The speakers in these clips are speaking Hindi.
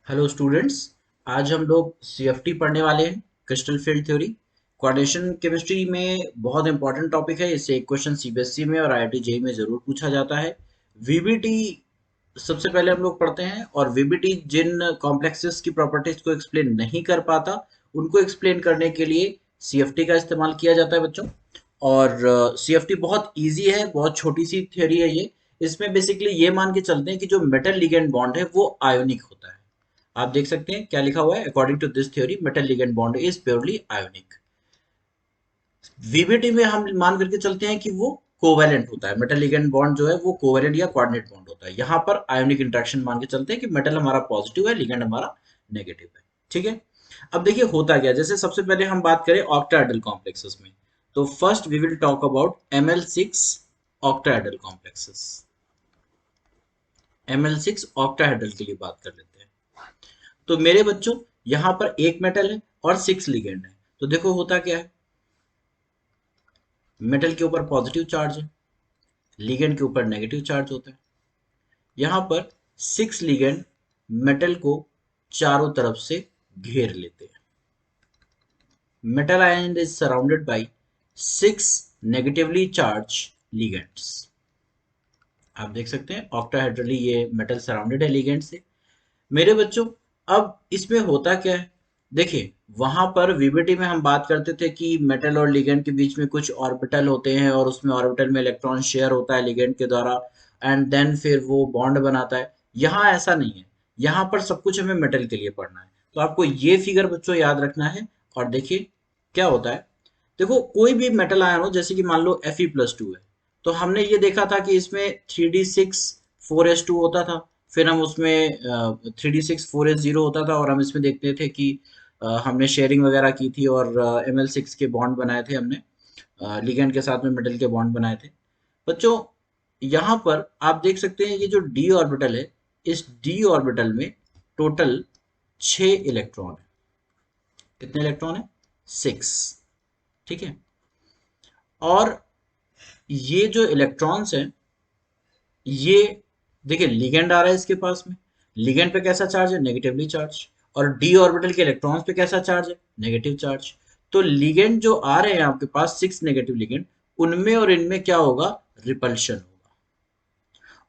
Hello students. आज हम लोग सीएफटी पढ़ने वाले हैं, crystal field theory. Coordination chemistry में बहुत इंपॉर्टेंट टॉपिक है। इससे एक क्वेश्चन सीबीएसई में और आईआईटी जेईई में जरूर पूछा जाता है। वीबीटी सबसे पहले हम लोग पढ़ते हैं, और वीबीटी जिन कॉम्प्लेक्सेस की प्रॉपर्टीज को एक्सप्लेन नहीं कर पाता उनको एक्सप्लेन करने के लिए सीएफटी का इस्तेमाल किया जाता है बच्चों। और सीएफटी बहुत इजी है, बहुत छोटी सी थ्योरी है ये। इसमें बेसिकली ये मान के चलते हैं कि जो मेटल लिगेंड बॉन्ड है वो आयोनिक होता है। आप देख सकते हैं क्या लिखा हुआ है, according to this theory metal ligand bond is purely ionic. VBT में हम मान करके चलते हैं कि वो कोवेलेंट होता है। मेटल लिगेंड बॉन्ड जो है वो कोवेलेंट या कोऑर्डिनेट बॉन्ड होता है। यहाँ पर आयोनिक इंटरेक्शन मान के चलते हैं कि मेटल हमारा पॉजिटिव है, लिगेंड हमारा नेगेटिव है। ठीक है। अब देखिए होता क्या, जैसे सबसे पहले हम बात करें ऑक्टाहेड्रल कॉम्प्लेक्सेस में, तो first we will talk about Ml6 octahedral complexes. Ml6 octahedral के लिए बात कर लेते हैं। तो मेरे बच्चों, यहां पर एक मेटल है और 6 लिगेंड है। तो देखो होता क्या है, मेटल के ऊपर पॉजिटिव चार्ज है, लिगेंड के ऊपर नेगेटिव चार्ज होता है। यहां पर 6 लिगेंड मेटल को चारों तरफ से घेर लेते हैं। Metal ion is surrounded by 6 negatively charge ligands. आप देख सकते हैं ऑक्टाहेड्रली ये मेटल सराउंडेड है लिगेंड से। मेरे बच्चों, अब इसमें होता क्या है, देखिए वहां पर वीबीटी में हम बात करते थे कि मेटल और लिगेंड के बीच में कुछ ऑर्बिटल होते हैं और उसमें ऑर्बिटल में इलेक्ट्रॉन शेयर होता है लिगेंड के द्वारा, एंड देन फिर वो बॉन्ड बनाता है। यहाँ ऐसा नहीं है, यहाँ पर सब कुछ हमें मेटल के लिए पढ़ना है। तो आपको ये फिगर बच्चों याद रखना है। और देखिए क्या होता है, देखो कोई भी मेटल आयन हो, जैसे कि मान लो Fe+2 है, तो हमने ये देखा था कि इसमें 3d6 4s2 होता था। फिर हम उसमें 3d6 4s0 होता था, और हम इसमें देखते थे कि हमने शेयरिंग वगैरह की थी और Ml6 के बॉन्ड बनाए थे हमने, लिगेंड के साथ में मेटल के बॉन्ड बनाए थे। बच्चों, यहाँ पर आप देख सकते हैं ये जो डी ऑर्बिटल है, इस डी ऑर्बिटल में टोटल 6 इलेक्ट्रॉन है। कितने इलेक्ट्रॉन है? 6। ठीक है। और ये जो इलेक्ट्रॉन्स हैं, ये देखिए लिगेंड आ रहा है इसके पास में, लिगेंड पे कैसा चार्ज है? Negatively charge. और डी ऑर्बिटल के इलेक्ट्रॉन्स पे कैसा चार्ज है? Negative charge. तो लिगेंड जो आ रहे हैं आपके पास 6 नेगेटिव लिगेंड, उनमें और इनमें क्या होगा? रिपल्शन होगा।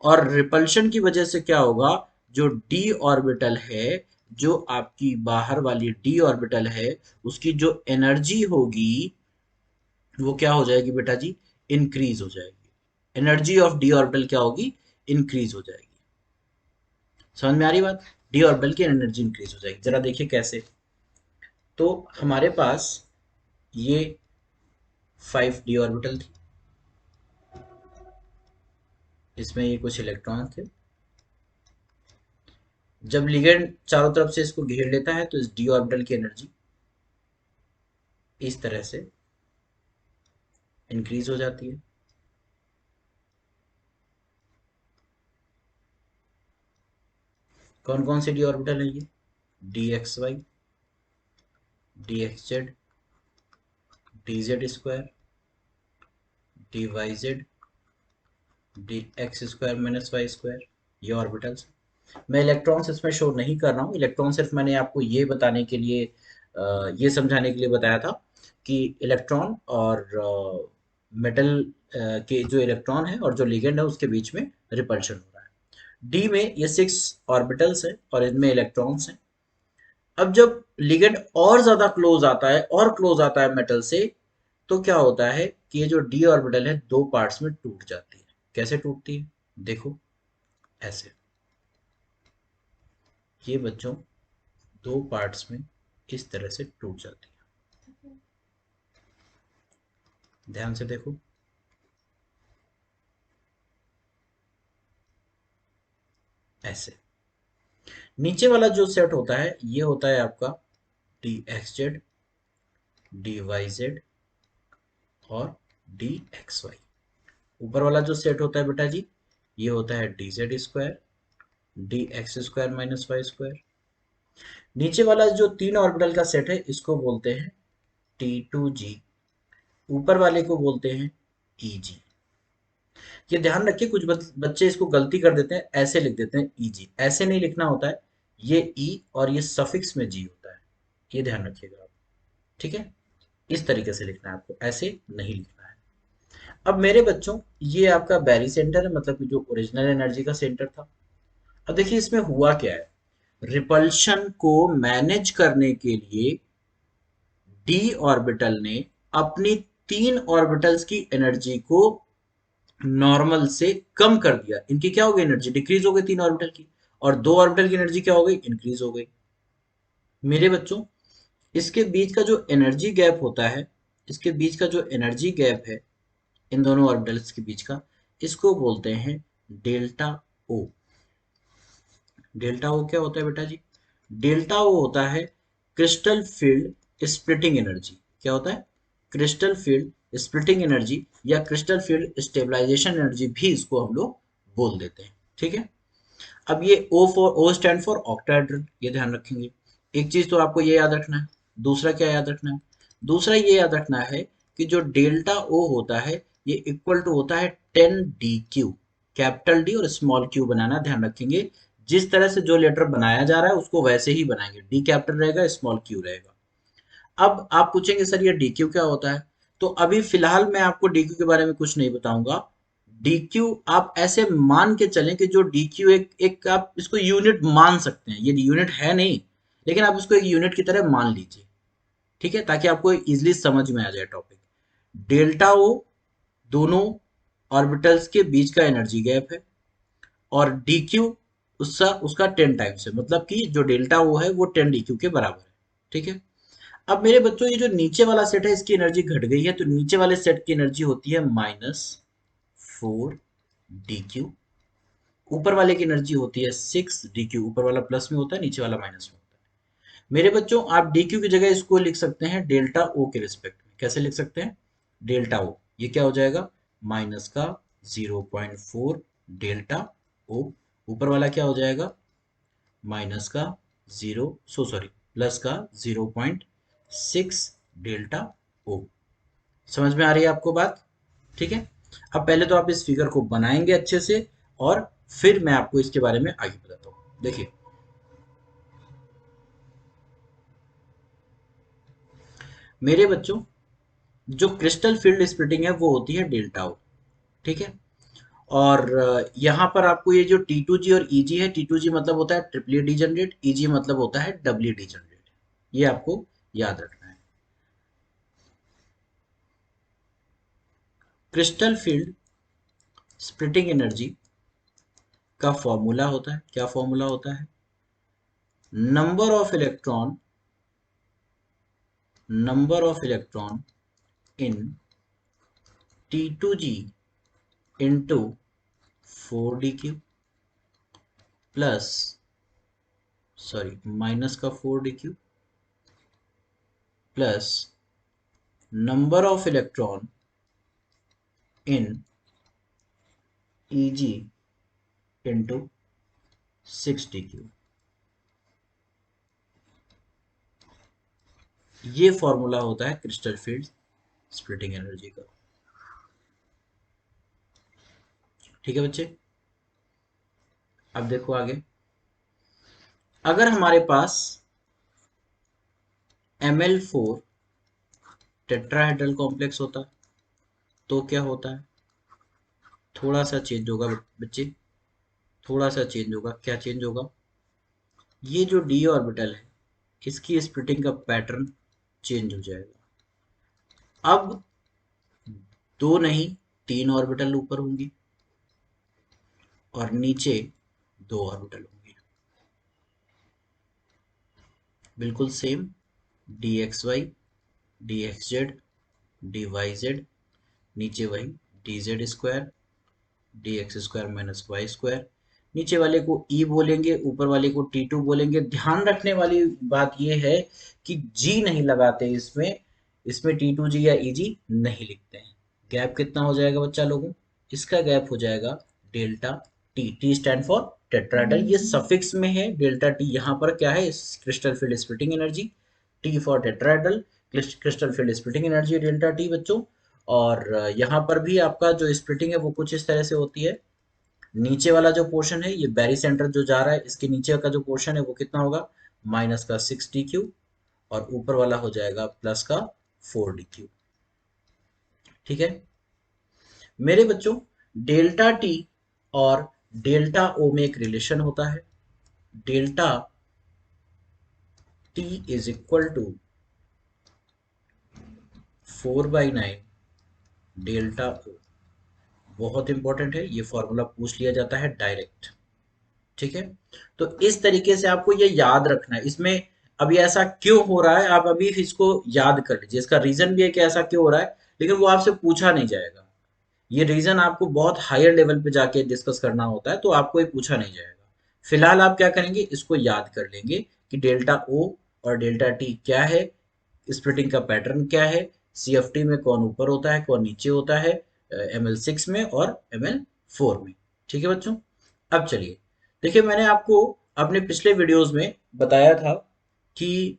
और रिपल्शन की वजह से क्या होगा, जो डी ऑर्बिटल है, जो आपकी बाहर वाली डी ऑर्बिटल है, उसकी जो एनर्जी होगी वो क्या हो जाएगी बेटा जी? इंक्रीज हो जाएगी। एनर्जी ऑफ डी ऑर्बिटल क्या होगी? इंक्रीज हो जाएगी। समझ में आ रही बात? डी ऑर्बिटल की एनर्जी इंक्रीज हो जाएगी। जरा देखिए कैसे। तो हमारे पास ये 5d ऑर्बिटल थी, इसमें ये कुछ इलेक्ट्रॉन थे। जब लिगेंड चारों तरफ से इसको घेर लेता है तो इस डी ऑर्बिटल की एनर्जी इस तरह से इंक्रीज हो जाती है। कौन कौन से डी ऑर्बिटल है ये? D X Y, D X Z, D Z square, D Y Z, D X square minus Y square, ये ऑर्बिटल्स। मैं इलेक्ट्रॉन्स इसमें शो नहीं कर रहा हूँ। इलेक्ट्रॉन सिर्फ मैंने आपको ये बताने के लिए, ये समझाने के लिए बताया था कि इलेक्ट्रॉन और मेटल के जो इलेक्ट्रॉन है और जो लिगेंड है उसके बीच में रिपल्शन हो रहा है। डी में ये 6 ऑर्बिटल्स है और इनमें इलेक्ट्रॉन्स हैं। अब जब लिगेंड और ज्यादा क्लोज आता है और क्लोज आता है मेटल से, तो क्या होता है कि ये जो डी ऑर्बिटल है दो पार्ट्स में टूट जाती है। कैसे टूटती है? देखो ऐसे। ये बच्चों दो पार्ट्स में इस तरह से टूट जाती है। ध्यान से देखो ऐसे। नीचे वाला जो सेट होता है ये होता है आपका D X Z, D Y Z और डी एक्स वाई। ऊपर वाला जो सेट होता है बेटा जी, ये होता है D Z square, D X square minus Y square. नीचे वाला जो तीन ऑर्बिटल का सेट है इसको बोलते हैं T2G। ऊपर वाले को बोलते हैं EG। ये ध्यान रखिए, कुछ बच्चे इसको गलती कर देते हैं, ऐसे लिख देते हैं EG। ऐसे नहीं लिखना होता है, ये ई और ये सफिक्स में जी होता है, ये ध्यान रखिएगा आप। ठीक है, इस तरीके से लिखना है आपको, ऐसे नहीं लिखना है। अब मेरे बच्चों, ये आपका बैरी सेंटर है, मतलब कि जो ओरिजिनल एनर्जी का सेंटर था। अब देखिए इसमें हुआ क्या है, रिपल्शन को मैनेज करने के लिए डी ऑर्बिटल ने अपनी 3 ऑर्बिटल्स की एनर्जी को नॉर्मल से कम कर दिया। इनकी क्या हो गई, एनर्जी डिक्रीज हो गई 3 ऑर्बिटल की, और 2 ऑर्बिटल की एनर्जी क्या हो गई, इंक्रीज हो गई। मेरे बच्चों, इसके बीच का जो एनर्जी गैप होता है, इसके बीच का जो एनर्जी गैप है इन दोनों ऑर्बिटल्स के बीच का, इसको बोलते हैं डेल्टा ओ। डेल्टा ओ क्या होता है बेटा जी, डेल्टा ओ होता है क्रिस्टल फील्ड स्प्लिटिंग एनर्जी। क्या होता है, क्रिस्टल फील्ड स्प्लिटिंग एनर्जी, या क्रिस्टल फील्ड स्टेबलाइजेशन एनर्जी भी इसको हम लोग बोल देते हैं। ठीक है, अब ये ओ स्टैंड फॉर ऑक्टाहेड्रल, ये ध्यान रखेंगे। एक चीज तो आपको ये याद रखना है, दूसरा क्या याद रखना है, दूसरा ये याद रखना है कि जो डेल्टा ओ होता है ये इक्वल टू होता है 10 डी क्यू, कैपिटल डी और स्मॉल क्यू बनाना ध्यान रखेंगे। जिस तरह से जो लेटर बनाया जा रहा है उसको वैसे ही बनाएंगे, डी कैपिटल रहेगा, स्मॉल क्यू रहेगा। अब आप पूछेंगे सर ये डी क्यू क्या होता है, तो अभी फिलहाल मैं आपको डी क्यू के बारे में कुछ नहीं बताऊंगा। डी क्यू आप ऐसे मान के चलें कि जो डी क्यू एक आप इसको यूनिट मान सकते हैं, ये यूनिट है नहीं, लेकिन आप इसको एक यूनिट की तरह मान लीजिए। ठीक है, ताकि आपको इजीली समझ में आ जाए टॉपिक। डेल्टा ओ दोनों ऑर्बिटल्स के बीच का एनर्जी गैप है, और डी क्यू उसका उसका 10 टाइम्स है, मतलब कि जो डेल्टा ओ है वो 10 डी क्यू के बराबर है। ठीक है, अब मेरे बच्चों ये जो नीचे वाला सेट है इसकी एनर्जी घट गई है, तो नीचे वाले सेट की एनर्जी होती है -4 डी क्यू, ऊपर वाले की एनर्जी होती है 6 डी क्यू। ऊपर वाला प्लस में होता है, नीचे वाला माइनस में होता है। मेरे बच्चों आप डी क्यू की जगह इसको लिख सकते हैं डेल्टा ओ के रिस्पेक्ट में। कैसे लिख सकते हैं, डेल्टा ओ, ये क्या हो जाएगा, माइनस का 0.4 डेल्टा ओ, ऊपर वाला क्या हो जाएगा, माइनस का जीरो सॉरी प्लस का 0.6 डेल्टा ओ। समझ में आ रही है आपको बात। ठीक है, अब पहले तो आप इस फिगर को बनाएंगे अच्छे से, और फिर मैं आपको इसके बारे में आगे बताता हूँ। देखिए मेरे बच्चों, जो क्रिस्टल फील्ड स्प्लिटिंग है वो होती है डेल्टा ओ। ठीक है, और यहाँ पर आपको ये जो T2G और EG है, T2G मतलब होता है ट्रिपली डीजनरेट, EG मतलब होता है डबली डीजनरेट, ये आपको याद रखना है। क्रिस्टल फील्ड स्प्लिटिंग एनर्जी का फॉर्मूला होता है, क्या फॉर्मूला होता है, number of electron in T2G into 4 D Q plus, sorry minus का 4 D Q plus number of electron in EG into 6 D Q. ये फॉर्मूला होता है क्रिस्टल फील्ड स्प्लिटिंग एनर्जी का। ठीक है बच्चे, अब देखो आगे, अगर हमारे पास Ml4 टेट्राहेड्रल कॉम्प्लेक्स होता तो क्या होता है, थोड़ा सा चेंज होगा बच्चे, थोड़ा सा चेंज होगा। क्या चेंज होगा, ये जो डी ऑर्बिटल है इसकी स्प्लिटिंग का पैटर्न चेंज हो जाएगा। अब दो नहीं, 3 ऑर्बिटल ऊपर होंगी और नीचे 2 ऑर्बिटल होंगी, बिल्कुल same, D X Y, D X Z, D Y Z, नीचे वही D Z square, D X square minus Y square. नीचे वाले को ई बोलेंगे, ऊपर वाले को T2 बोलेंगे। ध्यान रखने वाली बात यह है कि जी नहीं लगाते इसमें, इसमें T2G या EG नहीं लिखते हैं। गैप कितना हो जाएगा बच्चा लोगों, इसका गैप हो जाएगा delta T. T stand for tetrahedral, ये सफिक्स में है डेल्टा टी। यहाँ पर क्या है, crystal field splitting energy, T for tetrahedral, crystal field splitting energy delta T बच्चों। और यहाँ पर भी आपका जो स्प्लिटिंग है वो कुछ इस तरह से होती है, नीचे वाला जो पोर्शन है ये बैरी सेंटर जो जा रहा है इसके नीचे का जो पोर्शन है वो कितना होगा, माइनस का 6 डी क्यू, और ऊपर वाला हो जाएगा प्लस का 4 डी क्यू। ठीक है मेरे बच्चों, डेल्टा टी और डेल्टा ओ में एक रिलेशन होता है। Delta T is equal to 4/9 delta O. बहुत इंपॉर्टेंट है, ये फॉर्मूला पूछ लिया जाता है डायरेक्ट। ठीक है, तो इस तरीके से आपको ये याद रखना है। इसमें अभी ऐसा क्यों हो रहा है आप अभी इसको याद कर लीजिए, इसका रीजन भी है कि ऐसा क्यों हो रहा है, लेकिन वो आपसे पूछा नहीं जाएगा। ये रीजन आपको बहुत हायर लेवल पे जाके डिस्कस करना होता है, तो आपको ये पूछा नहीं जाएगा। फिलहाल आप क्या करेंगे, इसको याद कर लेंगे कि डेल्टा ओ और डेल्टा टी क्या है, स्प्लिटिंग का पैटर्न क्या है, सीएफटी में कौन ऊपर होता है कौन नीचे होता है, ML6 में और ML4 में। ठीक है बच्चों, अब चलिए देखिए, मैंने आपको अपने पिछले वीडियोस में बताया था कि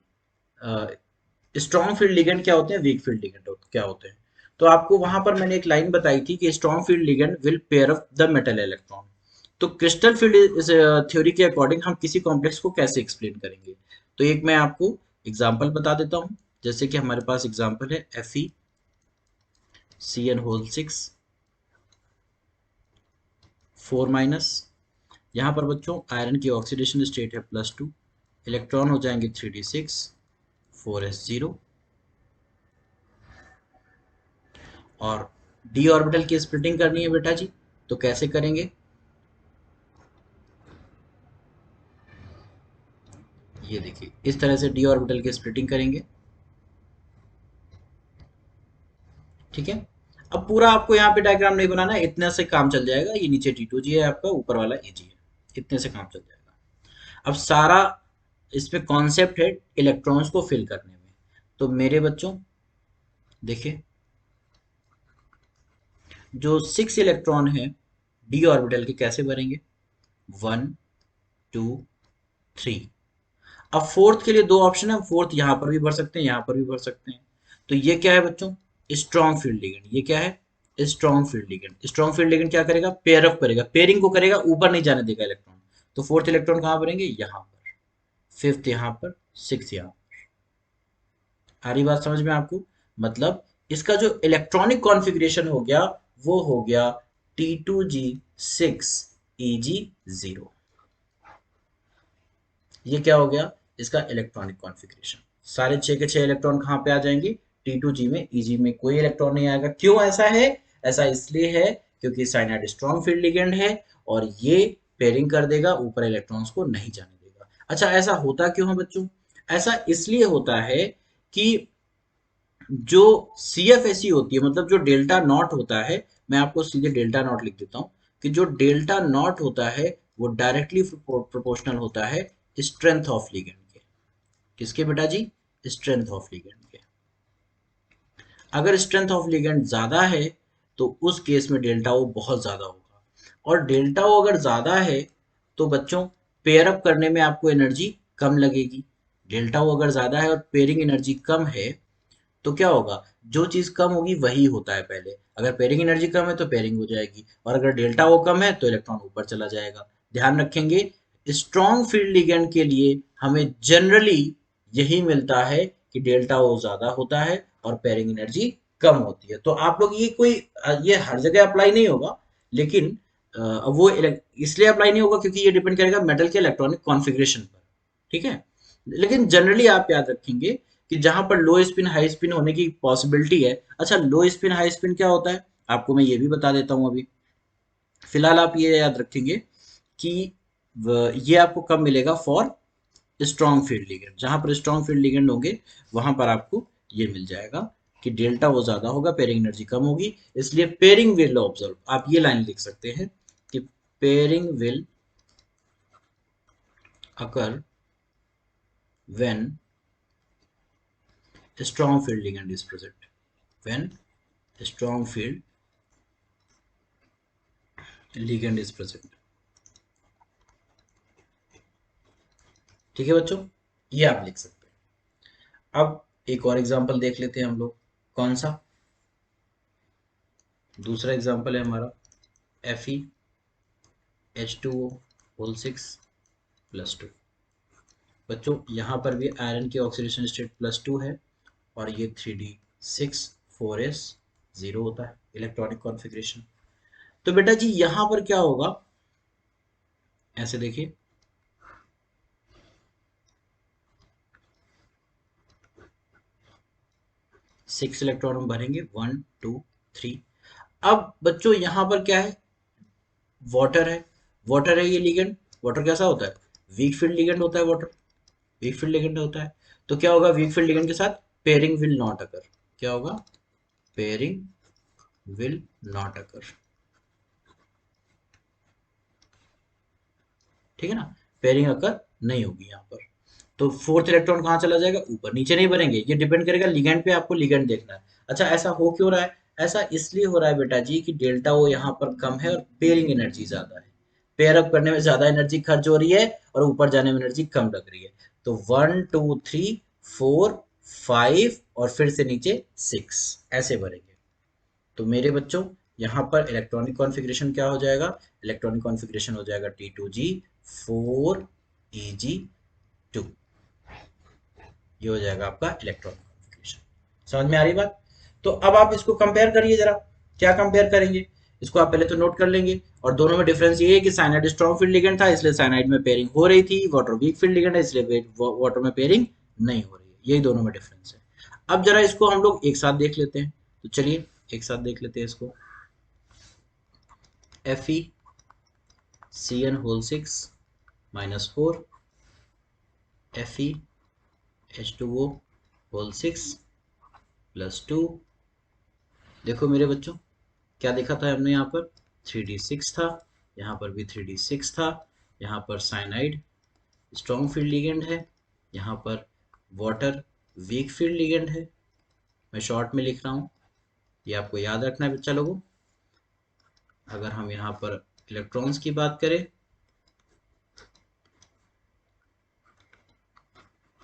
स्ट्रॉन्ग फील्ड लिगेंड क्या होते हैं, वीक फील्ड लिगेंड क्या होते हैं। तो आपको वहां पर मैंने एक लाइन बताई थी कि strong field ligand will pair up the metal electron. तो क्रिस्टल फील्ड थ्योरी के अकॉर्डिंग हम किसी कॉम्प्लेक्स को कैसे एक्सप्लेन करेंगे, तो एक मैं आपको एग्जांपल बता देता हूं। जैसे कि हमारे पास एग्जांपल है FeCN6 4-। यहाँ पर बच्चों आयरन की ऑक्सीडेशन स्टेट है +2, इलेक्ट्रॉन हो जाएंगे 3d6 4s0, और डी ऑर्बिटल की स्प्लिटिंग करनी है बेटा जी, तो कैसे करेंगे, ये देखिए इस तरह से डी ऑर्बिटल की स्प्लिटिंग करेंगे। ठीक है, अब पूरा आपको यहाँ पे डायग्राम नहीं बनाना है, इतने से काम चल जाएगा। ये नीचे T2G है आपका, ऊपर वाला Ag है, इतने से काम चल जाएगा। अब सारा इसमें कॉन्सेप्ट है इलेक्ट्रॉन्स को फिल करने में। तो मेरे बच्चों देखिए, जो 6 इलेक्ट्रॉन है डी ऑर्बिटल के कैसे भरेंगे, 1 2 3। अब फोर्थ के लिए दो ऑप्शन है, फोर्थ यहाँ पर भी भर सकते हैं यहाँ पर भी भर सकते हैं। तो ये क्या है बच्चों, स्ट्रॉन्ग फील्ड लिगेंड। ये क्या है, strong field ligand. Strong field ligand क्या करेगा, पेयर अप करेगा, पेयरिंग को करेगा, ऊपर नहीं जाने देगा इलेक्ट्रॉन। तो फोर्थ इलेक्ट्रॉन कहाँ भरेंगे, यहाँ पर, फिफ्थ यहाँ पर, सिक्स यहाँ पर। आ रही बात समझ में आपको, मतलब इसका जो इलेक्ट्रॉनिक कॉन्फ़िगरेशन हो गया वो हो गया T2G6 Eg0। ये क्या हो गया, इसका इलेक्ट्रॉनिक कॉन्फ़िगरेशन। सारे 6 के 6 इलेक्ट्रॉन कहाँ पे आ जाएंगे, T2G में, Eg में कोई इलेक्ट्रॉन नहीं आएगा। क्यों ऐसा है, ऐसा इसलिए है क्योंकि साइनाइड स्ट्रॉन्ग फील्ड लिगेंड है और ये पेयरिंग कर देगा, ऊपर इलेक्ट्रॉन्स को नहीं जाने देगा। अच्छा, ऐसा होता क्यों है बच्चों, ऐसा इसलिए होता है कि जो CFSE होती है, मतलब जो डेल्टा नॉट होता है, मैं आपको सीधे डेल्टा नॉट लिख देता हूँ, कि जो डेल्टा नॉट होता है वो डायरेक्टली प्रोपोर्शनल होता है स्ट्रेंथ ऑफ लिगेंड के। किसके बेटा जी, स्ट्रेंथ ऑफ लिगेंड के। अगर स्ट्रेंथ ऑफ लिगेंड ज्यादा है तो उस केस में डेल्टा ओ बहुत ज्यादा होगा, और डेल्टा ओ अगर ज्यादा है तो बच्चों पेयर अप करने में आपको एनर्जी कम लगेगी। डेल्टा ओ अगर ज्यादा है और पेयरिंग एनर्जी कम है तो क्या होगा, जो चीज कम होगी वही होता है पहले। अगर पेयरिंग एनर्जी कम है तो पेयरिंग हो जाएगी, और अगर डेल्टा ओ कम है तो इलेक्ट्रॉन ऊपर चला जाएगा। ध्यान रखेंगे, स्ट्रॉन्ग फील्ड लिगेंड के लिए हमें जनरली यही मिलता है कि डेल्टा ओ ज्यादा होता है और पेयरिंग एनर्जी कम होती है। तो आप लोग ये कोई ये हर जगह अप्लाई नहीं होगा, लेकिन वो इसलिए अप्लाई नहीं होगा क्योंकि ये डिपेंड करेगा मेटल के इलेक्ट्रॉनिक कॉन्फ़िगरेशन पर। ठीक है, लेकिन जनरली आप याद रखेंगे कि जहां पर लो स्पिन हाई स्पिन होने की पॉसिबिलिटी है। अच्छा, लो स्पिन हाई स्पिन क्या होता है आपको मैं ये भी बता देता हूं अभी। फिलहाल आप ये याद रखेंगे कि ये आपको कब मिलेगा, फॉर स्ट्रॉन्ग फील्ड लिगेंड। जहां पर स्ट्रॉन्ग फील्ड लिगेंड होंगे वहां पर आपको ये मिल जाएगा कि डेल्टा वो ज्यादा होगा, पेयरिंग एनर्जी कम होगी, इसलिए पेयरिंग विल ऑब्जर्व। आप ये लाइन लिख सकते हैं कि pairing will occur when strong field ligand is present, when strong field ligand is present। ठीक है बच्चों, ये आप लिख सकते हैं। अब एक और एग्जांपल देख लेते हैं हम लोग, कौन सा, दूसरा एग्जांपल है हमारा Fe H2O होल 6 +2। बच्चों यहाँ पर भी आयरन की ऑक्सीडेशन स्टेट +2 है और ये 3D6 4s0 होता है इलेक्ट्रॉनिक कॉन्फ़िगरेशन। तो बेटा जी यहाँ पर क्या होगा, ऐसे देखिए, 6 इलेक्ट्रॉन हम भरेंगे, 1 2 3। अब बच्चों यहाँ पर क्या है, वाटर है। वाटर है ये लिगेंड। वाटर कैसा होता है, वीक फील्ड लिगेंड होता है वाटर, वीक फील्ड लिगेंड होता है। तो क्या होगा, वीक फील्ड लिगेंड के साथ पेयरिंग विल नॉट अकर। क्या होगा, पेयरिंग विल नॉट अकर। ठीक है ना, पेयरिंग अकर नहीं होगी यहाँ पर। तो फोर्थ इलेक्ट्रॉन कहाँ चला जाएगा, ऊपर, नीचे नहीं भरेंगे, ये डिपेंड करेगा लिगेंड पे, आपको लिगेंड देखना है। अच्छा ऐसा हो क्यों रहा है, ऐसा इसलिए हो रहा है बेटा जी कि डेल्टा ओ यहाँ पर कम है और पेयरिंग एनर्जी ज्यादा है। पेयर अप करने में ज्यादा एनर्जी खर्च हो रही है और ऊपर जाने में एनर्जी कम लग रही है। तो 1 2 3 4 5 और फिर से नीचे 6 ऐसे भरेंगे। तो मेरे बच्चों यहाँ पर इलेक्ट्रॉनिक कॉन्फ़िगरेशन क्या हो जाएगा, इलेक्ट्रॉनिक कॉन्फ़िगरेशन हो जाएगा T2G 4 EG 2। ये हो जाएगा आपका इलेक्ट्रॉनिक कॉन्फ़िगरेशन। समझ में आ रही बात। तो अब आप इसको कंपेयर करिए जरा, क्या कंपेयर करेंगे, इसको आप पहले तो नोट कर लेंगे। और दोनों में डिफरेंस ये है कि साइनाइड स्ट्रॉन्ग फील्ड लिगेंड था इसलिए साइनाइड में पेयरिंग हो रही थी, वाटर वीक फील्ड लिगेंड है इसलिए वाटर में पेयरिंग नहीं हो रही है। यही दोनों में डिफरेंस है। अब जरा इसको हम लोग एक साथ देख लेते हैं। तो चलिए एक साथ देख लेते हैं इसको। FeCN whole 6 -4 FeH2O whole 6 +2। देखो मेरे बच्चों क्या देखा था हमने, यहाँ पर 3D6 था, यहाँ पर भी 3D6 था, यहाँ पर साइनाइड स्ट्रॉन्ग फील्ड लिगेंड है, यहाँ पर वाटर वीक फील्ड लिगेंड है। मैं शॉर्ट में लिख रहा हूँ, ये आपको याद रखना है बच्चा लोगों। अगर हम यहाँ पर इलेक्ट्रॉन्स की बात करें,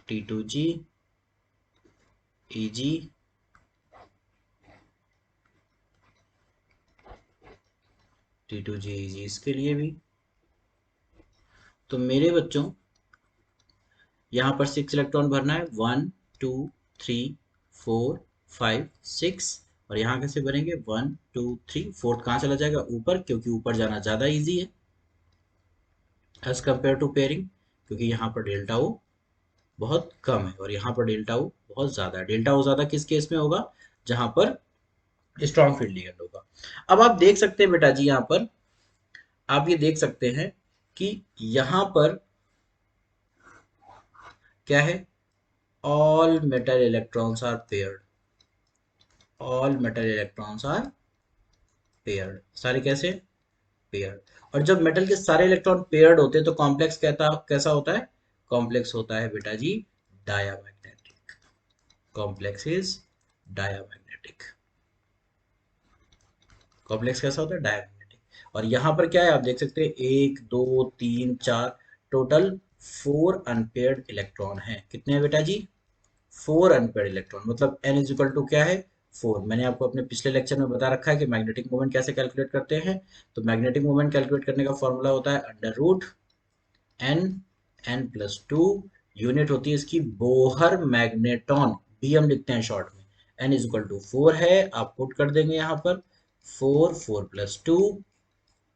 T2G EG T2G EG इसके लिए भी। तो मेरे बच्चों यहाँ पर 6 इलेक्ट्रॉन भरना है, 1 2 3 4 5 6। और यहाँ कैसे भरेंगे, 1 2 3 4 कहाँ चला जाएगा, ऊपर, क्योंकि ऊपर जाना ज़्यादा इजी है एज कम्पेयर टू पेयरिंग, क्योंकि यहाँ पर डेल्टा ओ बहुत कम है और यहाँ पर डेल्टा ओ बहुत ज़्यादा है। डेल्टा ओ ज़्यादा किस केस में होगा, जहाँ पर स्ट्रॉन्ग फील्ड लिगेंड होगा। अब आप देख सकते हैं बेटा जी, यहाँ पर आप ये देख सकते हैं कि यहाँ पर क्या है, all metal electrons are paired, all metal electrons are paired। सारे कैसे, पेयर्ड। और जब मेटल के सारे इलेक्ट्रॉन पेयर्ड होते हैं तो कॉम्प्लेक्स कहता कैसा होता है, कॉम्प्लेक्स होता है बेटा जी diamagnetic. Complex is diamagnetic. Complex कैसा होता है, डायमैग्नेटिक। और यहाँ पर क्या है, आप देख सकते हैं 1 2 3 4 टोटल 4 अनपेयर्ड इलेक्ट्रॉन है। कितने हैं बेटा जी, 4 अनपेयर्ड इलेक्ट्रॉन। मतलब n इज इक्वल टू क्या है, 4। मैंने आपको अपने पिछले लेक्चर में बता रखा है कि मैग्नेटिक मोमेंट कैसे कैलकुलेट करते हैं। तो मैग्नेटिक मोमेंट कैलकुलेट करने का फॉर्मूला होता है √n n+2। यूनिट होती है इसकी बोहर मैग्नेटॉन, बी हम लिखते हैं शॉर्ट में। n इज इक्वल टू 4 है, आप पुट कर देंगे यहाँ पर 4 4+2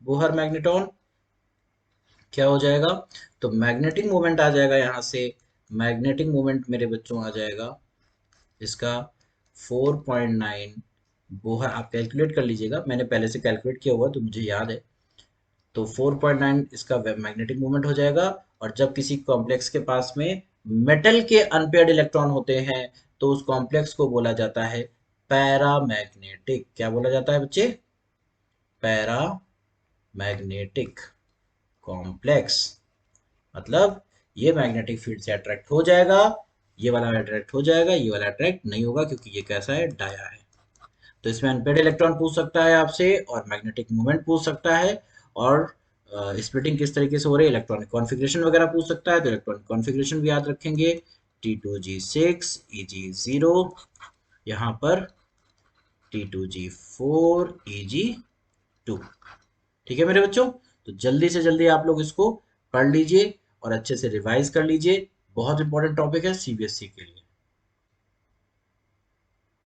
बोहर मैग्नेटॉन। क्या हो जाएगा, तो मैग्नेटिक मोमेंट आ जाएगा यहाँ से। मैग्नेटिक मोमेंट मेरे बच्चों आ जाएगा इसका 4.9 बोहर। आप कैलकुलेट कर लीजिएगा, मैंने पहले से कैलकुलेट किया हुआ तो मुझे याद है। तो 4.9 इसका मैग्नेटिक मोमेंट हो जाएगा। और जब किसी कॉम्प्लेक्स के पास में मेटल के अनपेयर्ड इलेक्ट्रॉन होते हैं तो उस कॉम्प्लेक्स को बोला जाता है पैरामैग्नेटिक। क्या बोला जाता है बच्चे, पैरामैग्नेटिक कॉम्प्लेक्स। मतलब ये मैग्नेटिक फील्ड से अट्रैक्ट हो जाएगा, ये वाला अट्रैक्ट हो जाएगा, ये वाला अट्रैक्ट नहीं होगा क्योंकि ये कैसा है, डाया है। तो इसमें अनपेयर्ड इलेक्ट्रॉन पूछ सकता है आपसे और मैग्नेटिक मोमेंट पूछ सकता है। और स्प्लिटिंग किस तरीके से हो रही है, इलेक्ट्रॉनिक कॉन्फ़िगरेशन वगैरह पूछ सकता है, तो इलेक्ट्रॉनिक कॉन्फ़िगरेशन भी याद रखेंगे। T2G6 EG0, यहाँ पर T2G4 EG2। ठीक है मेरे बच्चों। तो जल्दी से जल्दी आप लोग इसको पढ़ लीजिए और अच्छे से रिवाइज कर लीजिए। बहुत इंपॉर्टेंट टॉपिक है सीबीएसई के लिए।